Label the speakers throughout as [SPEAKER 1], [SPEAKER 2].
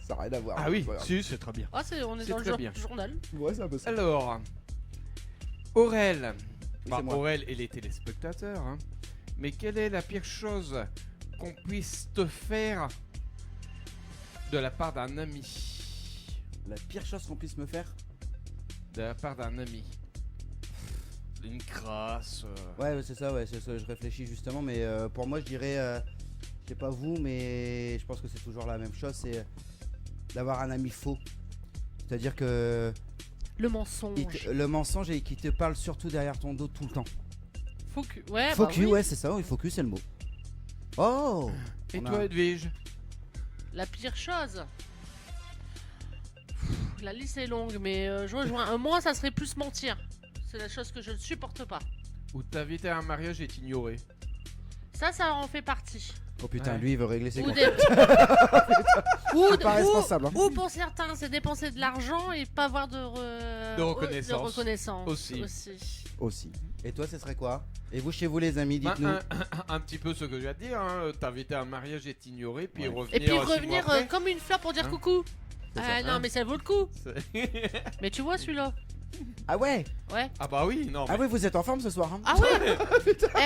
[SPEAKER 1] Ça n'a rien à voir.
[SPEAKER 2] Ah oui,
[SPEAKER 1] Voilà.
[SPEAKER 2] si, c'est très bien.
[SPEAKER 3] Ah, on est
[SPEAKER 2] C'est
[SPEAKER 3] dans le
[SPEAKER 2] très bien.
[SPEAKER 3] journal.
[SPEAKER 1] Ouais, c'est un peu ça.
[SPEAKER 2] Alors, Aurel.
[SPEAKER 1] c'est moi.
[SPEAKER 2] Aurel et les téléspectateurs. Hein. Mais quelle est la pire chose qu'on puisse te faire de la part d'un ami?
[SPEAKER 1] La pire chose qu'on puisse me faire.
[SPEAKER 2] De la part d'un ami. Une crasse.
[SPEAKER 1] Ouais, c'est ça, je réfléchis justement, mais pour moi, je dirais, je sais pas vous, mais je pense que c'est toujours la même chose, c'est d'avoir un ami faux. C'est-à-dire que
[SPEAKER 3] Le mensonge.
[SPEAKER 1] le mensonge et qui te parle surtout derrière ton dos tout le temps.
[SPEAKER 3] Ouais,
[SPEAKER 1] Faux
[SPEAKER 3] bah
[SPEAKER 1] cul,
[SPEAKER 3] oui.
[SPEAKER 1] ouais, c'est ça, oui, faux cul, c'est le mot. Oh
[SPEAKER 2] Et
[SPEAKER 1] On
[SPEAKER 2] toi,
[SPEAKER 1] a-
[SPEAKER 2] Edwige?
[SPEAKER 3] La pire chose. La liste est longue, mais je rejoins. Moi, ça serait plus mentir. C'est la chose que je ne supporte pas.
[SPEAKER 2] Ou t'inviter à un mariage et t'ignorer?
[SPEAKER 3] Ça en fait partie.
[SPEAKER 1] Oh putain,
[SPEAKER 2] Ouais.
[SPEAKER 1] lui, il veut régler ses
[SPEAKER 3] Ou,
[SPEAKER 1] comptes.
[SPEAKER 3] des... ou,
[SPEAKER 1] Pas responsable, hein.
[SPEAKER 3] ou pour certains, c'est dépenser de l'argent et pas avoir
[SPEAKER 2] De reconnaissance.
[SPEAKER 3] de reconnaissance.
[SPEAKER 2] Aussi.
[SPEAKER 1] Aussi. Et toi, ce serait quoi? Et vous, chez vous, les amis,
[SPEAKER 2] Bah,
[SPEAKER 1] dites-nous.
[SPEAKER 2] un petit peu ce que je viens de dire, hein. T'inviter à un mariage et t'ignorer, puis
[SPEAKER 1] Ouais.
[SPEAKER 2] revenir.
[SPEAKER 3] Et puis
[SPEAKER 2] 6 mois
[SPEAKER 3] revenir
[SPEAKER 2] après.
[SPEAKER 3] comme une fleur pour dire
[SPEAKER 2] Hein
[SPEAKER 3] coucou.
[SPEAKER 1] C'est
[SPEAKER 3] Ah
[SPEAKER 1] ça.
[SPEAKER 3] non, mais ça vaut le coup.
[SPEAKER 2] C'est-
[SPEAKER 3] Mais tu vois celui-là.
[SPEAKER 1] Ah ouais
[SPEAKER 3] Ouais.
[SPEAKER 2] ah bah oui, non.
[SPEAKER 1] Ah
[SPEAKER 2] mais-
[SPEAKER 1] ouais, vous êtes en forme ce soir, hein?
[SPEAKER 3] Ah ouais.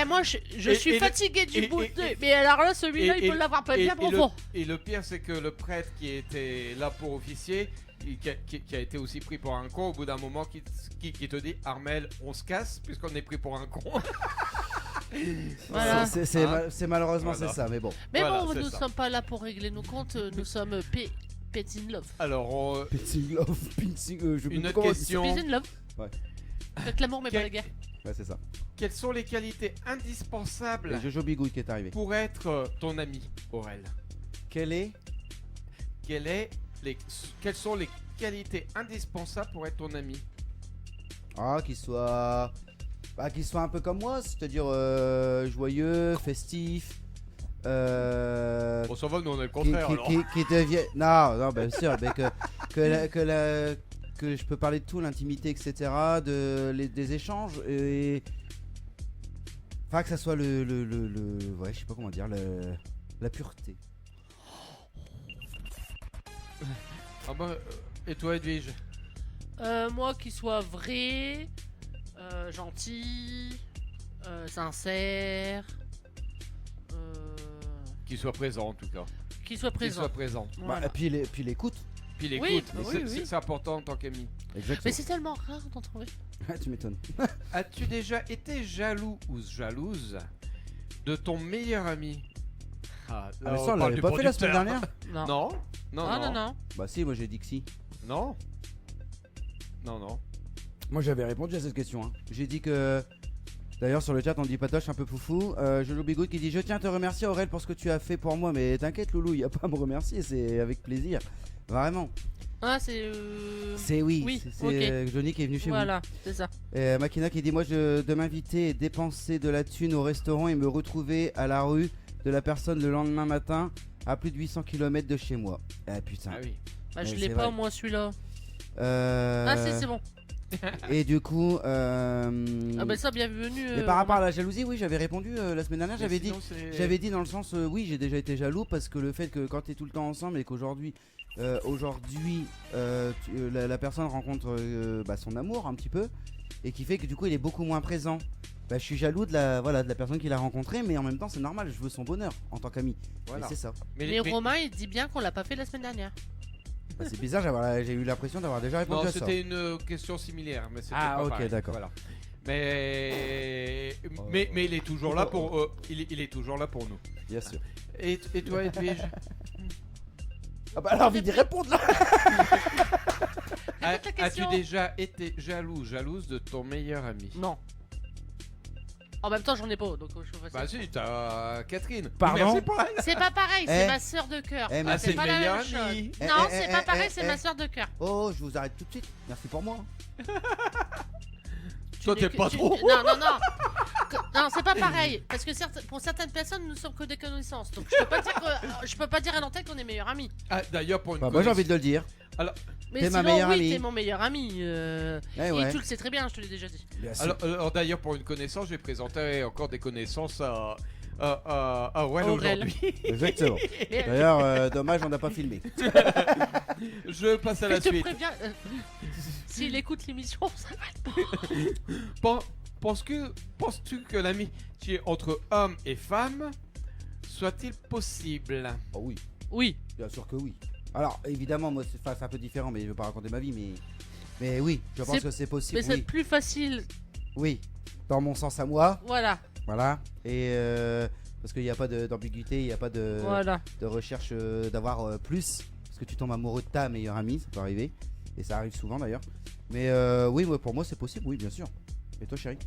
[SPEAKER 3] Eh, moi, je
[SPEAKER 2] Et-
[SPEAKER 3] suis
[SPEAKER 2] et le-
[SPEAKER 3] fatigué du
[SPEAKER 2] et-
[SPEAKER 3] bout
[SPEAKER 2] et-
[SPEAKER 3] de. Mais alors là, celui-là, il peut l'avoir pas bien
[SPEAKER 2] et le,
[SPEAKER 3] profond.
[SPEAKER 2] et le pire, c'est que le prêtre qui était là pour officier, qui a été aussi pris pour un con, au bout d'un moment, qui te dit Armel, on se casse, puisqu'on est pris pour un con.
[SPEAKER 3] Voilà.
[SPEAKER 1] C'est
[SPEAKER 2] Hein
[SPEAKER 1] malheureusement,
[SPEAKER 2] Voilà.
[SPEAKER 1] c'est ça, mais bon.
[SPEAKER 3] Mais
[SPEAKER 2] Voilà,
[SPEAKER 3] bon,
[SPEAKER 2] c'est
[SPEAKER 3] nous
[SPEAKER 2] ça.
[SPEAKER 3] sommes pas là pour régler nos comptes, nous sommes pets in love.
[SPEAKER 2] Alors,
[SPEAKER 1] Pinching love, pinching. Je sais
[SPEAKER 2] une
[SPEAKER 1] plus
[SPEAKER 2] autre
[SPEAKER 1] comment on dit ça.
[SPEAKER 2] question.
[SPEAKER 3] Pets in love.
[SPEAKER 1] Ouais.
[SPEAKER 3] Avec l'amour, mais pas
[SPEAKER 2] Quel-
[SPEAKER 3] la guerre.
[SPEAKER 1] Ouais, c'est ça.
[SPEAKER 2] quelles sont les qualités indispensables
[SPEAKER 1] Et Jojo Bigouille qui est arrivé.
[SPEAKER 2] pour être ton ami, Aurel?
[SPEAKER 1] Quel est
[SPEAKER 2] Quelles sont les qualités indispensables pour être ton ami?
[SPEAKER 1] Ah, qu'il soit un peu comme moi, c'est-à-dire joyeux, festif.
[SPEAKER 2] Bon, ça va, nous on est le contraire alors.
[SPEAKER 1] Qui devienne. Non, bien sûr, mais que je peux parler de tout, l'intimité, etc., des échanges et. Enfin, que ça soit ouais, je sais pas comment dire, la pureté.
[SPEAKER 2] Ah bah, et toi, Edwige?
[SPEAKER 3] Moi, qu'il soit vrai, gentil, sincère,
[SPEAKER 2] Qu'il soit présent en tout cas.
[SPEAKER 3] qu'il soit
[SPEAKER 2] Qu'il
[SPEAKER 3] présent.
[SPEAKER 2] soit présent.
[SPEAKER 3] Voilà.
[SPEAKER 1] Bah, et puis l'écoute.
[SPEAKER 2] Puis
[SPEAKER 3] Oui,
[SPEAKER 2] l'écoute,
[SPEAKER 3] bah
[SPEAKER 2] c'est
[SPEAKER 3] oui, oui.
[SPEAKER 2] c'est important en tant qu'ami.
[SPEAKER 1] Exactement.
[SPEAKER 3] Mais c'est tellement rare d'en trouver.
[SPEAKER 1] Tu m'étonnes.
[SPEAKER 2] As-tu déjà été jaloux ou jalouse de ton meilleur ami? Ah,
[SPEAKER 1] Ah, mais ça, on l'avait pas fait la semaine dernière?
[SPEAKER 3] Non.
[SPEAKER 2] Non, non,
[SPEAKER 3] Ah,
[SPEAKER 2] non,
[SPEAKER 3] non.
[SPEAKER 1] Bah, si, moi j'ai dit que si.
[SPEAKER 2] non, non, non.
[SPEAKER 1] Moi j'avais répondu à cette question. Hein. J'ai dit que. D'ailleurs sur le chat on dit Patoche un peu foufou. Jojo Bigoud qui dit je tiens à te remercier Aurel pour ce que tu as fait pour moi. Mais t'inquiète Loulou, il y a pas à me remercier, c'est avec plaisir. Vraiment.
[SPEAKER 3] Ah, c'est.
[SPEAKER 1] C'est oui.
[SPEAKER 3] Oui,
[SPEAKER 1] c'est
[SPEAKER 3] ok.
[SPEAKER 1] Johnny qui est venu chez
[SPEAKER 3] Voilà, c'est ça.
[SPEAKER 1] vous. Makina qui dit moi de m'inviter et dépenser de la thune au restaurant et me retrouver à la rue de la personne le lendemain matin à plus de 800 km de chez moi. Ah putain.
[SPEAKER 2] Ah oui.
[SPEAKER 3] Bah, je
[SPEAKER 1] Ouais,
[SPEAKER 3] l'ai
[SPEAKER 1] c'est
[SPEAKER 3] pas,
[SPEAKER 1] vrai.
[SPEAKER 3] moi, celui-là.
[SPEAKER 1] Ah
[SPEAKER 3] Ah, si, c'est bon.
[SPEAKER 1] Et du coup.
[SPEAKER 3] Ah, bah, ça, bienvenue.
[SPEAKER 1] Mais par rapport à la jalousie, oui, j'avais répondu la semaine dernière.
[SPEAKER 2] Mais sinon, c'est-
[SPEAKER 1] J'avais dit dans le sens, oui, j'ai déjà été jaloux parce que le fait que quand t'es tout le temps ensemble et qu'aujourd'hui, la personne rencontre son amour un petit peu et qui fait que du coup il est beaucoup moins présent. Bah, je suis jaloux de la personne qu'il a rencontrée, mais en même temps c'est normal, je veux son bonheur en tant qu'ami.
[SPEAKER 2] Voilà.
[SPEAKER 1] Et c'est ça.
[SPEAKER 3] Mais Romain, il dit bien qu'on l'a pas fait la semaine dernière.
[SPEAKER 1] Bah, c'est bizarre, j'ai eu l'impression d'avoir déjà répondu
[SPEAKER 2] Non,
[SPEAKER 1] à ça.
[SPEAKER 2] c'était une question similaire, mais c'était
[SPEAKER 1] Ah,
[SPEAKER 2] pas
[SPEAKER 1] ok,
[SPEAKER 2] pareil.
[SPEAKER 1] d'accord.
[SPEAKER 2] Voilà. Mais il est toujours là pour il est toujours là pour nous.
[SPEAKER 1] Bien sûr.
[SPEAKER 2] Et toi, Edwige?
[SPEAKER 1] Ah bah alors, envie d'y répondre là.
[SPEAKER 3] Répète la
[SPEAKER 2] As-tu
[SPEAKER 3] question.
[SPEAKER 2] déjà été jalouse de ton meilleur ami?
[SPEAKER 3] Non. En même temps, j'en ai pas, donc je fais
[SPEAKER 2] Bah
[SPEAKER 3] ça.
[SPEAKER 2] si, t'as Catherine.
[SPEAKER 1] Pardon.
[SPEAKER 2] Mais c'est pas elle.
[SPEAKER 3] C'est pas pareil,
[SPEAKER 1] Eh.
[SPEAKER 3] c'est ma soeur de cœur.
[SPEAKER 1] Eh, mais
[SPEAKER 2] Ah, c'est
[SPEAKER 3] pas
[SPEAKER 2] le
[SPEAKER 3] la
[SPEAKER 2] meilleur
[SPEAKER 3] même
[SPEAKER 2] ami.
[SPEAKER 3] chose.
[SPEAKER 1] Eh,
[SPEAKER 3] Non,
[SPEAKER 1] eh,
[SPEAKER 3] c'est
[SPEAKER 1] eh,
[SPEAKER 3] pas
[SPEAKER 1] eh,
[SPEAKER 3] pareil,
[SPEAKER 1] eh,
[SPEAKER 3] c'est
[SPEAKER 1] eh.
[SPEAKER 3] ma soeur de cœur.
[SPEAKER 1] Oh, je vous arrête tout de suite. Merci pour moi.
[SPEAKER 2] Toi, t'es pas trop.
[SPEAKER 3] Non, non, non. Non, c'est pas pareil. Parce que pour certaines personnes, nous sommes que des connaissances. Donc je peux pas dire à l'antenne qu'on est meilleurs amis.
[SPEAKER 2] Ah, d'ailleurs, pour une
[SPEAKER 1] Bah, moi j'ai envie de le dire.
[SPEAKER 3] Mais
[SPEAKER 1] T'es ma
[SPEAKER 3] sinon,
[SPEAKER 1] meilleure
[SPEAKER 3] oui,
[SPEAKER 1] amie.
[SPEAKER 3] t'es mon meilleur ami.
[SPEAKER 1] Eh
[SPEAKER 3] Et
[SPEAKER 1] ouais.
[SPEAKER 3] tu le sais très bien, je te l'ai déjà dit.
[SPEAKER 1] Bien sûr.
[SPEAKER 2] Alors, d'ailleurs, pour une connaissance, j'ai présenté encore des connaissances Aurel
[SPEAKER 3] Aurel.
[SPEAKER 2] aujourd'hui.
[SPEAKER 1] Exactement.
[SPEAKER 3] Mais,
[SPEAKER 1] D'ailleurs, dommage, on n'a pas filmé.
[SPEAKER 2] Je passe à la
[SPEAKER 3] je te
[SPEAKER 2] suite.
[SPEAKER 3] préviens, s'il écoute l'émission, ça va être bon.
[SPEAKER 2] Penses-tu que l'amitié entre hommes et femmes soit-il possible?
[SPEAKER 1] Oh oui,
[SPEAKER 3] Oui,
[SPEAKER 1] bien sûr que oui. Alors, évidemment, moi, c'est un peu différent, mais je vais pas raconter ma vie, mais oui, je pense
[SPEAKER 3] C'est-
[SPEAKER 1] que c'est possible.
[SPEAKER 3] mais c'est
[SPEAKER 1] Oui,
[SPEAKER 3] plus facile.
[SPEAKER 1] oui, dans mon sens à moi,
[SPEAKER 3] Voilà,
[SPEAKER 1] voilà. Et parce qu'il n'y a pas d'ambiguïté, il n'y a pas de recherche d'avoir plus. Parce que tu tombes amoureux de ta meilleure amie, ça peut arriver. Et ça arrive souvent d'ailleurs. Mais oui, pour moi, c'est possible, oui, bien sûr. Et toi, chérie?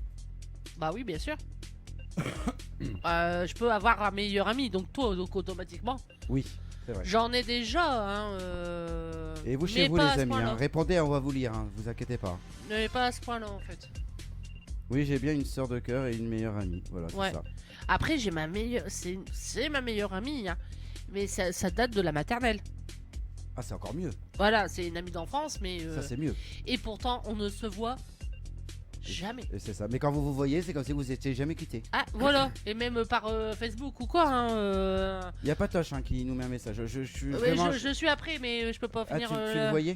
[SPEAKER 3] Bah oui, bien sûr. Je peux avoir un meilleur ami, donc toi, donc automatiquement.
[SPEAKER 1] Oui, c'est vrai.
[SPEAKER 3] J'en ai déjà, hein.
[SPEAKER 1] Et vous,
[SPEAKER 3] mais
[SPEAKER 1] chez vous, les
[SPEAKER 3] pas à ce
[SPEAKER 1] amis,
[SPEAKER 3] point-là.
[SPEAKER 1] hein, répondez, on va vous lire, hein, vous inquiétez pas.
[SPEAKER 3] Mais pas à ce point-là, en fait.
[SPEAKER 1] Oui, j'ai bien une sœur de cœur et une meilleure amie. Voilà,
[SPEAKER 3] Ouais.
[SPEAKER 1] c'est ça.
[SPEAKER 3] Après, j'ai ma meilleure, c'est ma meilleure amie, hein. Mais ça date de la maternelle.
[SPEAKER 1] Ah, c'est encore mieux.
[SPEAKER 3] Voilà, c'est une amie d'enfance, mais
[SPEAKER 1] Ça, c'est mieux.
[SPEAKER 3] et pourtant, on ne se voit jamais.
[SPEAKER 1] Et c'est ça. Mais quand vous vous voyez, c'est comme si vous étiez jamais quittés.
[SPEAKER 3] Ah, voilà. Et même par Facebook ou quoi, hein.
[SPEAKER 1] Il y a Patoche hein, qui nous met un message. Je suis
[SPEAKER 3] Ouais,
[SPEAKER 1] vraiment.
[SPEAKER 3] je suis après, mais je peux pas
[SPEAKER 1] Ah,
[SPEAKER 3] finir.
[SPEAKER 1] tu le voyais.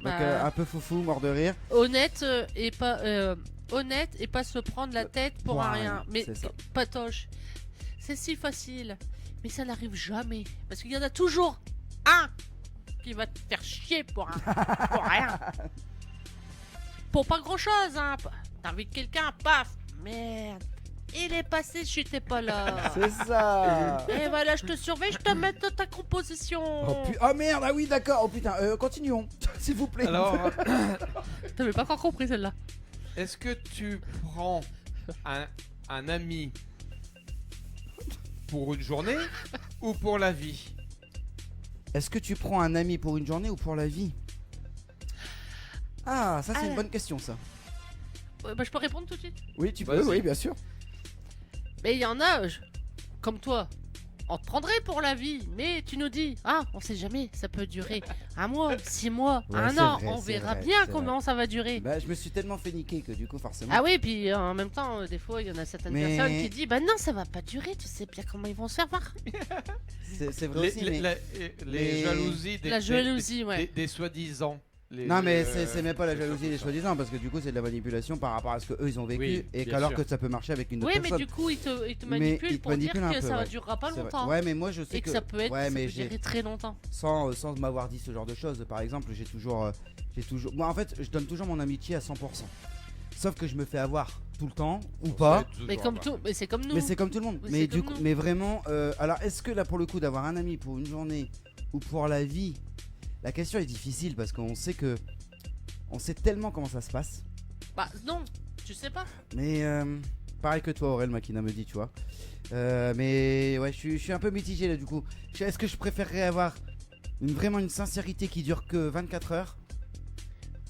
[SPEAKER 1] Donc
[SPEAKER 3] Bah.
[SPEAKER 1] un peu foufou, mort de rire.
[SPEAKER 3] Honnête et pas se prendre la tête pour
[SPEAKER 1] Pour
[SPEAKER 3] un
[SPEAKER 1] rien,
[SPEAKER 3] rien. Mais
[SPEAKER 1] c'est ça.
[SPEAKER 3] Patoche, c'est si facile, mais ça n'arrive jamais parce qu'il y en a toujours un qui va te faire chier pour pour rien. Pour pas grand chose, hein. T'invites quelqu'un, paf, merde. Il est passé, je t'ai pas là.
[SPEAKER 1] C'est ça.
[SPEAKER 3] Et voilà, je te surveille, je te mets dans ta composition.
[SPEAKER 1] Oh merde, ah oui, d'accord. Oh putain, continuons, s'il vous plaît.
[SPEAKER 2] Alors,
[SPEAKER 3] T'avais pas encore compris celle-là.
[SPEAKER 2] est-ce que tu prends un ami pour une journée ou pour la vie?
[SPEAKER 1] Est-ce que tu prends un ami pour une journée ou pour la vie? Ah, ça c'est
[SPEAKER 3] Ah.
[SPEAKER 1] une bonne question, ça.
[SPEAKER 3] Bah, je peux répondre tout de suite.
[SPEAKER 1] Oui, tu
[SPEAKER 2] Vas-y.
[SPEAKER 1] peux, oui, bien sûr.
[SPEAKER 3] Mais il y en a, comme toi, on te prendrait pour la vie, mais tu nous dis, ah, on sait jamais, ça peut durer un mois, 6 mois,
[SPEAKER 1] Ouais,
[SPEAKER 3] un
[SPEAKER 1] c'est
[SPEAKER 3] an,
[SPEAKER 1] vrai,
[SPEAKER 3] on
[SPEAKER 1] c'est
[SPEAKER 3] verra
[SPEAKER 1] vrai,
[SPEAKER 3] bien
[SPEAKER 1] c'est
[SPEAKER 3] comment ça va durer.
[SPEAKER 1] Bah, je me suis tellement fait niquer que du coup, forcément.
[SPEAKER 3] Ah oui, puis en même temps, des fois, il y en a certaines
[SPEAKER 1] Mais-
[SPEAKER 3] personnes qui disent, bah non, ça va pas durer, tu sais bien comment ils vont se faire voir.
[SPEAKER 1] C'est vrai
[SPEAKER 2] Les,
[SPEAKER 1] aussi,
[SPEAKER 2] les-
[SPEAKER 1] mais.
[SPEAKER 2] les jalousies
[SPEAKER 3] La jalousie, ouais.
[SPEAKER 2] des soi-disant.
[SPEAKER 1] Non, mais c'est même pas la jalousie des soi-disant, parce que du coup, c'est de la manipulation par rapport à ce qu'eux ils ont vécu,
[SPEAKER 2] Oui,
[SPEAKER 1] et
[SPEAKER 2] bien
[SPEAKER 1] qu'alors
[SPEAKER 2] sûr.
[SPEAKER 1] que ça peut marcher avec une autre
[SPEAKER 3] Oui, mais
[SPEAKER 1] personne.
[SPEAKER 3] du coup, ils te
[SPEAKER 1] Mais
[SPEAKER 3] manipulent
[SPEAKER 1] ils te
[SPEAKER 3] pour dire
[SPEAKER 1] manipulent un
[SPEAKER 3] que
[SPEAKER 1] peu,
[SPEAKER 3] ça
[SPEAKER 1] ouais.
[SPEAKER 3] durera pas
[SPEAKER 1] C'est vrai.
[SPEAKER 3] longtemps.
[SPEAKER 1] Ouais, mais moi je sais
[SPEAKER 3] Et que ça peut être,
[SPEAKER 1] ouais,
[SPEAKER 3] ça
[SPEAKER 1] mais
[SPEAKER 3] peut durer très longtemps.
[SPEAKER 1] sans m'avoir dit ce genre de choses, par exemple, j'ai toujours. Moi, en fait, je donne toujours mon amitié à 100%. Sauf que je me fais avoir tout le temps, ou pas.
[SPEAKER 3] Mais comme tout, mais c'est comme nous.
[SPEAKER 1] Mais c'est comme tout le monde.
[SPEAKER 3] Oui,
[SPEAKER 1] Mais
[SPEAKER 3] c'est
[SPEAKER 1] du
[SPEAKER 3] comme
[SPEAKER 1] coup,
[SPEAKER 3] nous.
[SPEAKER 1] mais vraiment, alors est-ce que là pour le coup d'avoir un ami pour une journée ou pour la vie, la question est difficile parce qu'on sait que on sait tellement comment ça se passe.
[SPEAKER 3] Bah non, tu sais pas.
[SPEAKER 1] Mais pareil que toi, Aurel Makina me dit, tu vois. Mais ouais, je suis un peu mitigé là du coup. Est-ce que je préférerais avoir vraiment une sincérité qui dure que 24 heures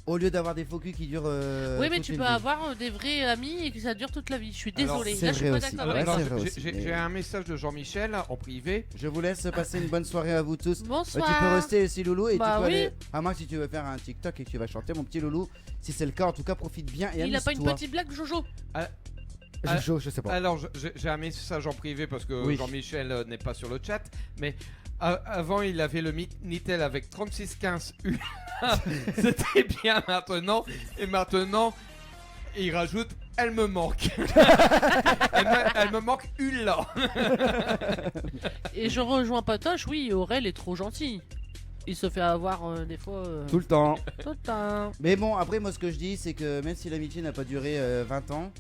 [SPEAKER 1] au lieu d'avoir des faux culs qui durent.
[SPEAKER 3] Oui, mais
[SPEAKER 1] toute
[SPEAKER 3] tu
[SPEAKER 1] une
[SPEAKER 3] peux
[SPEAKER 1] vie.
[SPEAKER 3] avoir des vrais amis et que ça dure toute la vie. Je suis
[SPEAKER 2] Alors,
[SPEAKER 3] désolée.
[SPEAKER 1] c'est
[SPEAKER 3] Là, je suis
[SPEAKER 1] vrai
[SPEAKER 3] pas
[SPEAKER 1] aussi.
[SPEAKER 3] d'accord
[SPEAKER 1] Ouais,
[SPEAKER 3] avec
[SPEAKER 1] c'est
[SPEAKER 3] toi.
[SPEAKER 1] vrai aussi, mais-
[SPEAKER 2] J'ai un message de Jean-Michel en privé.
[SPEAKER 1] Je vous laisse passer une bonne soirée à vous tous.
[SPEAKER 3] Bonsoir.
[SPEAKER 1] Tu peux rester ici, Loulou, et
[SPEAKER 3] Bah
[SPEAKER 1] tu peux
[SPEAKER 3] oui.
[SPEAKER 1] aller. À moins que si tu veux faire un TikTok et que tu vas chanter, mon petit Loulou. Si c'est le cas, en tout cas, profite bien et
[SPEAKER 3] Il a pas une
[SPEAKER 1] amuse-toi.
[SPEAKER 3] petite blague, Jojo?
[SPEAKER 1] Jojo, je sais pas.
[SPEAKER 2] Alors, j'ai un message en privé parce que
[SPEAKER 1] Oui.
[SPEAKER 2] Jean-Michel n'est pas sur le chat. Mais avant, il avait le Nitel avec 3615 U. C'était bien maintenant. Et maintenant, il rajoute elle me manque. Elle me manque une là.
[SPEAKER 3] Et je rejoins Patoche, oui, Aurel est trop gentil. Il se fait avoir des fois.
[SPEAKER 1] Tout le temps.
[SPEAKER 3] Tout le temps.
[SPEAKER 1] Mais bon, après, moi, ce que je dis, c'est que même si l'amitié n'a pas duré 20 ans,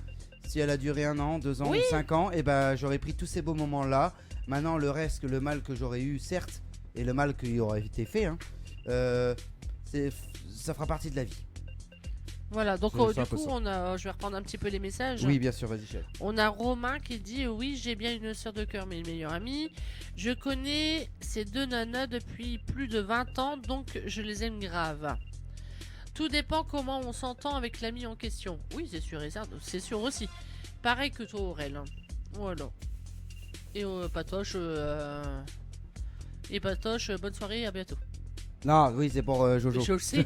[SPEAKER 1] si elle a duré 1 an, 2 ans
[SPEAKER 3] Oui.
[SPEAKER 1] ou 5 ans, et ben j'aurais pris tous ces beaux moments-là. Maintenant, le reste, le mal que j'aurais eu, certes, et le mal qui aurait été fait, hein, ça fera partie de la vie.
[SPEAKER 3] Voilà, donc
[SPEAKER 1] C'est
[SPEAKER 3] du
[SPEAKER 1] un peu
[SPEAKER 3] coup,
[SPEAKER 1] ça.
[SPEAKER 3] je vais reprendre un petit peu les messages.
[SPEAKER 1] Oui, bien sûr, vas-y, chef.
[SPEAKER 3] On a Romain qui dit oui, j'ai bien une sœur de cœur, mais une meilleure amie. Je connais ces deux nanas depuis plus de 20 ans, donc je les aime grave. Tout dépend comment on s'entend avec l'ami en question. Oui, c'est sûr et certain, c'est sûr aussi. Pareil que toi, Aurel. hein. Voilà. Et Patoche, bonne soirée, à bientôt.
[SPEAKER 1] Non, oui, c'est pour Jojo.
[SPEAKER 3] Je le sais.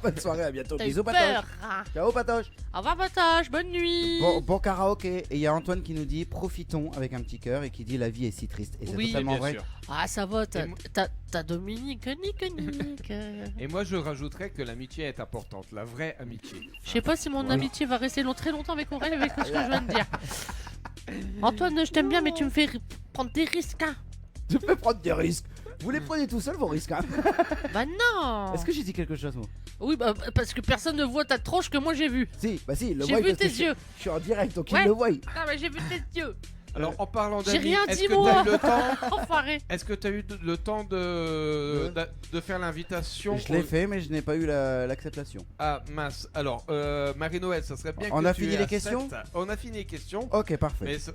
[SPEAKER 1] Bonne soirée, à bientôt.
[SPEAKER 3] T'as eu
[SPEAKER 1] Bisous,
[SPEAKER 3] peur.
[SPEAKER 1] Patoche. Ciao, Patoche.
[SPEAKER 3] Au revoir, Patoche. Bonne nuit.
[SPEAKER 1] Bon karaoké. Et il y a Antoine qui nous dit profitons avec un petit cœur et qui dit la vie est si triste. Et c'est
[SPEAKER 3] Oui,
[SPEAKER 1] totalement
[SPEAKER 2] bien
[SPEAKER 1] vrai.
[SPEAKER 2] sûr.
[SPEAKER 3] Ah, ça va.
[SPEAKER 2] Et moi-
[SPEAKER 3] T'as Dominique. Nick.
[SPEAKER 2] Et moi, je rajouterais que l'amitié est importante, la vraie amitié.
[SPEAKER 3] Je sais pas si mon
[SPEAKER 1] Voilà.
[SPEAKER 3] amitié va rester très longtemps avec Aurel avec ce que je viens de dire. Antoine, je t'aime bien, mais tu me fais prendre des risques. Hein.
[SPEAKER 1] Tu peux prendre des risques. Vous les prenez tout seul vos risques. Hein.
[SPEAKER 3] Bah non.
[SPEAKER 1] Est-ce que j'ai dit quelque chose moi?
[SPEAKER 3] Oui, bah, parce que personne ne voit ta tronche que moi j'ai vu.
[SPEAKER 1] Si, bah si, le
[SPEAKER 3] J'ai
[SPEAKER 1] voit
[SPEAKER 3] vu
[SPEAKER 1] parce que
[SPEAKER 3] tes
[SPEAKER 1] je-
[SPEAKER 3] yeux.
[SPEAKER 1] Je suis en direct, donc
[SPEAKER 3] Ouais.
[SPEAKER 1] il le voit.
[SPEAKER 3] Ah, mais j'ai vu tes yeux.
[SPEAKER 2] Alors, en parlant
[SPEAKER 3] J'ai
[SPEAKER 2] d'amis,
[SPEAKER 3] rien
[SPEAKER 2] est-ce
[SPEAKER 3] dit,
[SPEAKER 2] que
[SPEAKER 3] moi.
[SPEAKER 2] tu as eu le temps
[SPEAKER 3] Enfoiré.
[SPEAKER 2] Est-ce que tu as eu le temps de faire l'invitation
[SPEAKER 1] Je l'ai fait, mais je n'ai pas eu l'acceptation.
[SPEAKER 2] Ah mince. Alors, Marie-Noël, ça serait bien
[SPEAKER 1] On
[SPEAKER 2] que
[SPEAKER 1] a
[SPEAKER 2] tu
[SPEAKER 1] fini les
[SPEAKER 2] acceptes.
[SPEAKER 1] questions
[SPEAKER 2] On a fini les questions.
[SPEAKER 1] Ok, parfait.
[SPEAKER 2] Mais